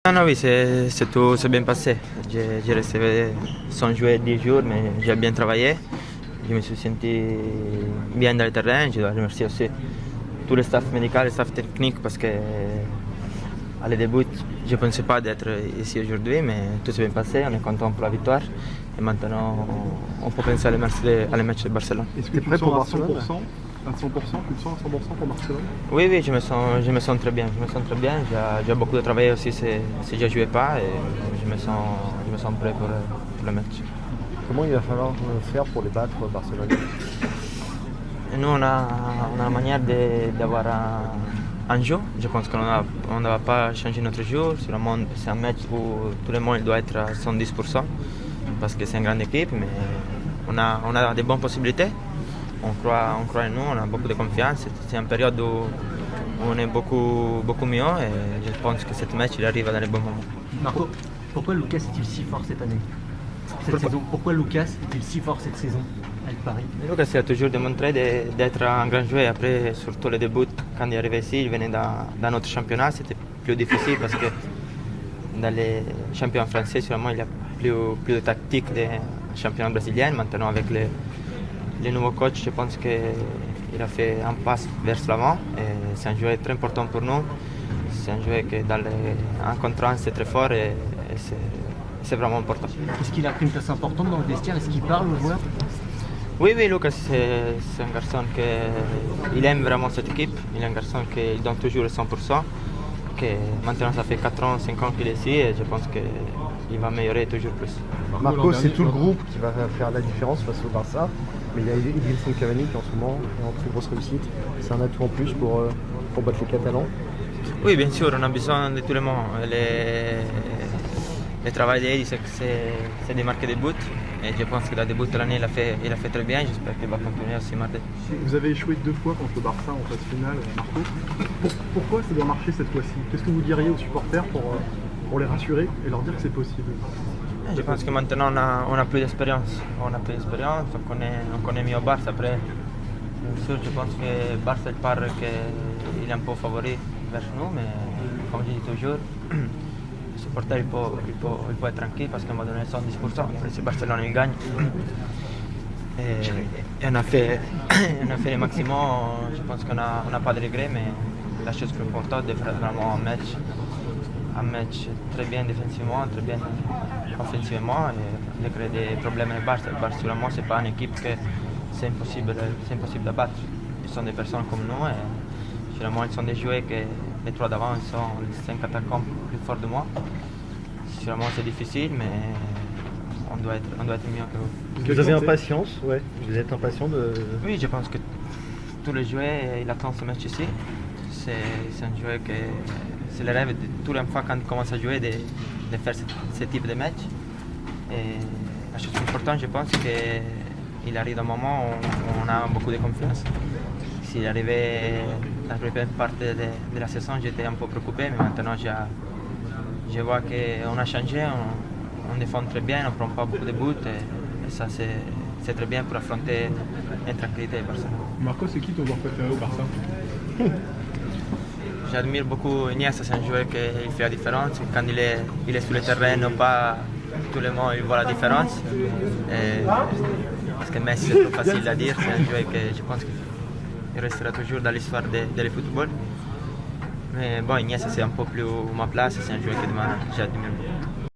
Ah non, oui, tout s'est bien passé. J'ai resté sans jouer 10 jours, mais j'ai bien travaillé. Je me suis senti bien dans le terrain. Je dois remercier aussi tout le staff médical, le staff technique, parce que à le début, je ne pensais pas d'être ici aujourd'hui, mais tout s'est bien passé. On est content pour la victoire. Et maintenant, on peut penser à le match de Barcelone. Est-ce que tu es prêt pour Barcelone à 100%, tu te sens à 100% pour Barcelone? Oui, oui, je me sens très bien. Je me sens très bien. J'ai beaucoup de travail aussi si je ne jouais pas. Et je me sens prêt pour le match. Comment il va falloir faire pour les battre, Barcelone? Et nous, on a une manière d'avoir un jeu. Je pense qu'on ne va pas changer notre jeu. C'est un match où tout le monde doit être à 110%, parce que c'est une grande équipe, mais on a des bonnes possibilités. On croit en nous, on a beaucoup de confiance. C'est une période où on est beaucoup mieux, et je pense que ce match il arrive dans les bons moments. Marco, pourquoi Lucas est-il si fort cette année, saison? Pourquoi Lucas est-il si fort cette saison avec Paris? Lucas a toujours démontré d'être un grand joueur. Après, surtout le début, quand il est arrivé ici, il venait dans notre championnat. C'était plus difficile parce que dans les championnats français, sûrement, il y a plus de tactique des championnats brésiliens. Maintenant, avec les nouveaux coachs, je pense qu'il a fait un pas vers l'avant. C'est un joueur très important pour nous. C'est un joueur qui, en contrat, c'est très fort, et c'est vraiment important. Est-ce qu'il a pris une place importante dans le vestiaire? Est-ce qu'il parle aux joueurs? Oui, Lucas, c'est un garçon qui aime vraiment cette équipe. Il est un garçon qui donne toujours le 100%. Maintenant, ça fait 4 ans, 5 ans qu'il est ici, et je pense qu'il va améliorer toujours plus. Marco, c'est tout le groupe qui va faire la différence face au Barça, mais il y a Edinson Cavani qui en ce moment est en très grosse réussite. C'est un atout en plus pour battre les Catalans. Oui, bien sûr, on a besoin de tout le monde. Le travail d'Edi, c'est de marquer des buts. Et je pense que le début de l'année, il a fait très bien. J'espère qu'il va continuer aussi mardi. Vous avez échoué 2 fois contre le Barça en phase finale, Marco. Pourquoi ça doit marcher cette fois-ci? Qu'est-ce que vous diriez aux supporters pour les rassurer et leur dire que c'est possible? Je pense que maintenant on a plus d'expérience. On connaît mieux Barça. Après, bien sûr, je pense que Barça paraît qu'il est un peu favori vers nous, mais comme je dis toujours, le supporter il peut être tranquille parce qu'on va donner 110%. Après, si Barcelone il gagne, et on a fait le maximum. Je pense qu'on n'a pas de regrets, mais la chose plus importante c'est de faire vraiment un match très bien défensivement, très bien offensivement, et de créer des problèmes à Barça. Barça, sûrement, c'est pas une équipe que c'est impossible de battre. Ils sont des personnes comme nous, et sûrement ils sont des joueurs que les 3 d'avant sont les 5 attaquants plus forts de moi. Sûrement c'est difficile, mais on doit être mieux que vous. Vous avez impatience, ouais. Vous êtes impatient de... Oui, je pense que tous les joueurs ils attendent ce match ici. C'est un joueur que c'est le rêve de tous les fois quand ils commencent à jouer de faire ce type de match. Et la chose importante, je pense, c'est qu'il arrive un moment où on a beaucoup de confiance. S'il arrivait la première partie de la saison, j'étais un peu préoccupé, mais maintenant je vois qu'on a changé, on défend très bien, on ne prend pas beaucoup de buts, et ça c'est très bien pour affronter l'intranquillité de Barcelone. Marco, c'est qui ton joueur préféré au Barça? J'admire beaucoup Iniesta, c'est un joueur qui fait la différence. Quand il est sur le terrain ou pas, tout le monde il voit la différence. Parce que Messi c'est trop facile à dire, c'est un joueur que je pense qu'il restera toujours dans l'histoire du football. Mais bon, Iniesta c'est un peu plus ma place, c'est un joueur que j'admire beaucoup.